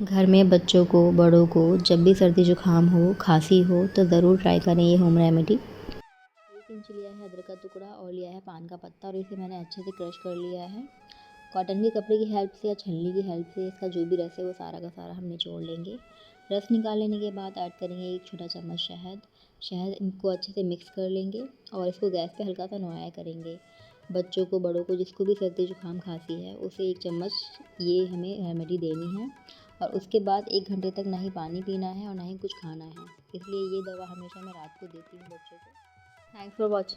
घर में बच्चों को, बड़ों को जब भी सर्दी जुकाम हो, खांसी हो तो ज़रूर ट्राई करें ये होम रेमेडी। 1 इंच लिया है अदरक का टुकड़ा और लिया है पान का पत्ता और इसे मैंने अच्छे से क्रश कर लिया है। कॉटन के कपड़े की हेल्प से या छलनी की हेल्प से इसका जो भी रस है वो सारा का सारा हम निचोड़ लेंगे। रस निकाल लेने के बाद ऐड करेंगे 1 छोटा चम्मच शहद। शहद इनको अच्छे से मिक्स कर लेंगे और इसको गैस पे हल्का सा नुआया करेंगे। बच्चों को, बड़ों को, जिसको भी सर्दी जुकाम खांसी है उसे 1 चम्मच ये हमें रेमेडी देनी है। और उसके बाद 1 घंटे तक ना ही पानी पीना है और ना ही कुछ खाना है। इसलिए ये दवा हमेशा मैं रात को देती हूँ बच्चों को। Thanks for watching.